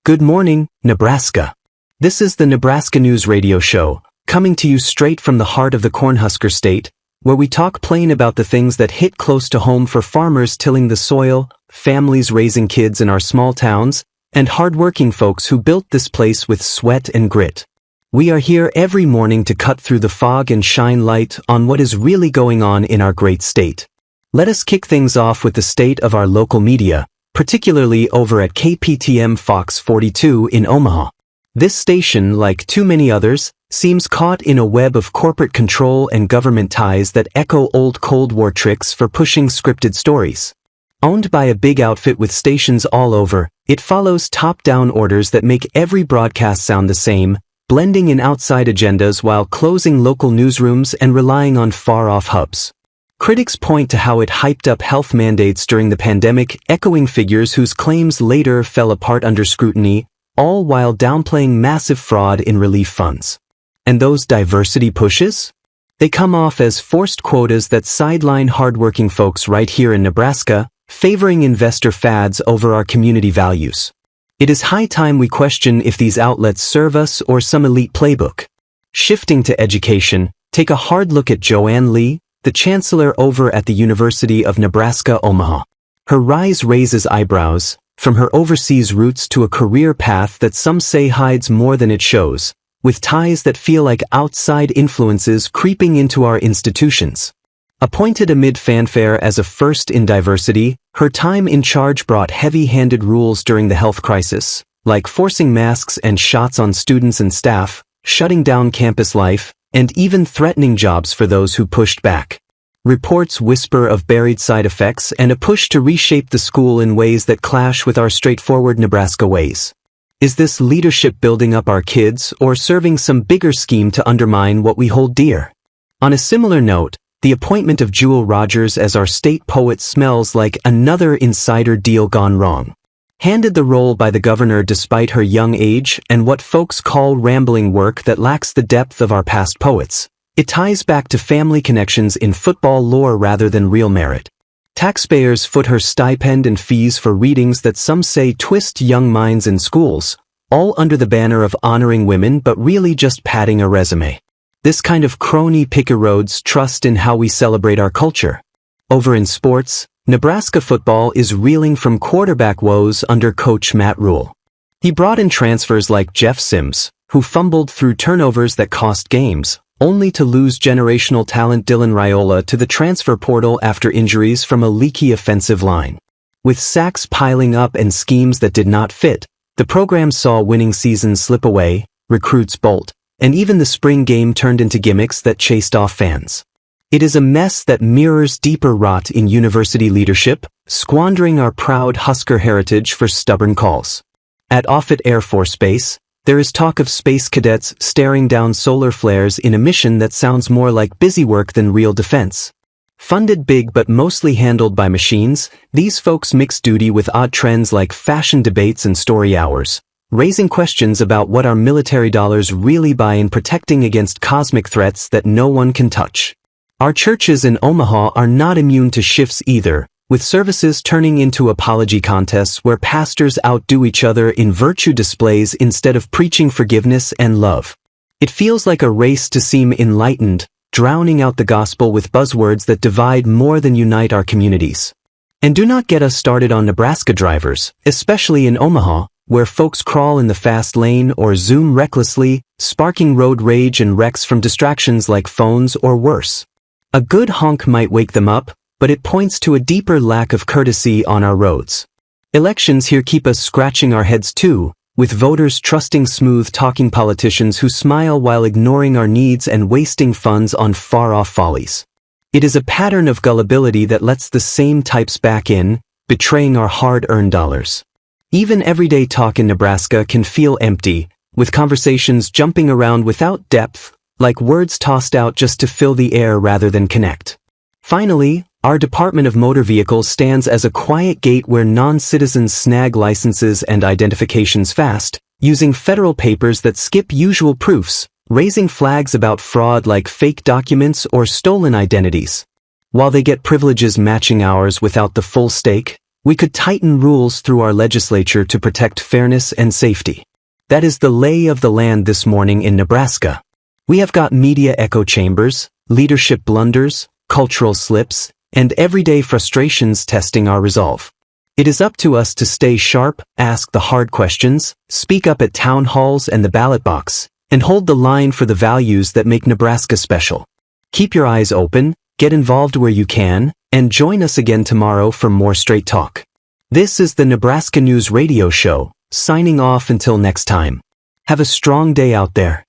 Good morning, Nebraska. This is the Nebraska News Radio Show, coming to you straight from the heart of the Cornhusker State, where we talk plain about the things that hit close to home for farmers tilling the soil, families raising kids in our small towns, and hardworking folks who built this place with sweat and grit. We are here every morning to cut through the fog and shine light on what is really going on in our great state. Let us kick things off with the state of our local media, particularly over at KPTM Fox 42 in Omaha. This station, like too many others, seems caught in a web of corporate control and government ties that echo old Cold War tricks for pushing scripted stories. Owned by a big outfit with stations all over, it follows top-down orders that make every broadcast sound the same, blending in outside agendas while closing local newsrooms and relying on far-off hubs. Critics point to how it hyped up health mandates during the pandemic, echoing figures whose claims later fell apart under scrutiny, all while downplaying massive fraud in relief funds. And those diversity pushes? They come off as forced quotas that sideline hardworking folks right here in Nebraska, favoring investor fads over our community values. It is high time we question if these outlets serve us or some elite playbook. Shifting to education, take a hard look at Joanne Lee, the chancellor over at the University of Nebraska-Omaha. Her rise raises eyebrows, from her overseas roots to a career path that some say hides more than it shows, with ties that feel like outside influences creeping into our institutions. Appointed amid fanfare as a first in diversity, her time in charge brought heavy-handed rules during the health crisis, like forcing masks and shots on students and staff, shutting down campus life, and even threatening jobs for those who pushed back. Reports whisper of buried side effects and a push to reshape the school in ways that clash with our straightforward Nebraska ways. Is this leadership building up our kids or serving some bigger scheme to undermine what we hold dear? On a similar note, the appointment of Jewel Rogers as our state poet smells like another insider deal gone wrong. Handed the role by the governor despite her young age and what folks call rambling work that lacks the depth of our past poets, it ties back to family connections in football lore rather than real merit. Taxpayers foot her stipend and fees for readings that some say twist young minds in schools, all under the banner of honoring women but really just padding a resume. This kind of crony pick erodes trust in how we celebrate our culture. Over in sports, Nebraska football is reeling from quarterback woes under coach Matt Rule. He brought in transfers like Jeff Sims, who fumbled through turnovers that cost games, only to lose generational talent Dylan Raiola to the transfer portal after injuries from a leaky offensive line. With sacks piling up and schemes that did not fit, the program saw winning seasons slip away, recruits bolt, and even the spring game turned into gimmicks that chased off fans. It is a mess that mirrors deeper rot in university leadership, squandering our proud Husker heritage for stubborn calls. At Offutt Air Force Base, there is talk of space cadets staring down solar flares in a mission that sounds more like busy work than real defense. Funded big but mostly handled by machines, these folks mix duty with odd trends like fashion debates and story hours, raising questions about what our military dollars really buy in protecting against cosmic threats that no one can touch. Our churches in Omaha are not immune to shifts either, with services turning into apology contests where pastors outdo each other in virtue displays instead of preaching forgiveness and love. It feels like a race to seem enlightened, drowning out the gospel with buzzwords that divide more than unite our communities. And do not get us started on Nebraska drivers, especially in Omaha, where folks crawl in the fast lane or zoom recklessly, sparking road rage and wrecks from distractions like phones or worse. A good honk might wake them up, but it points to a deeper lack of courtesy on our roads. Elections here keep us scratching our heads too, with voters trusting smooth-talking politicians who smile while ignoring our needs and wasting funds on far-off follies. It is a pattern of gullibility that lets the same types back in, betraying our hard-earned dollars. Even everyday talk in Nebraska can feel empty, with conversations jumping around without depth, like words tossed out just to fill the air rather than connect. Finally, our Department of Motor Vehicles stands as a quiet gate where non-citizens snag licenses and identifications fast, using federal papers that skip usual proofs, raising flags about fraud like fake documents or stolen identities. While they get privileges matching ours without the full stake, We could tighten rules through our legislature to protect fairness and safety. That is the lay of the land this morning in Nebraska. We have got media echo chambers, leadership blunders, cultural slips, and everyday frustrations testing our resolve. It is up to us to stay sharp, ask the hard questions, speak up at town halls and the ballot box, and hold the line for the values that make Nebraska special. Keep your eyes open, get involved where you can, and join us again tomorrow for more Straight Talk. This is the Nebraska News Radio Show, signing off until next time. Have a strong day out there.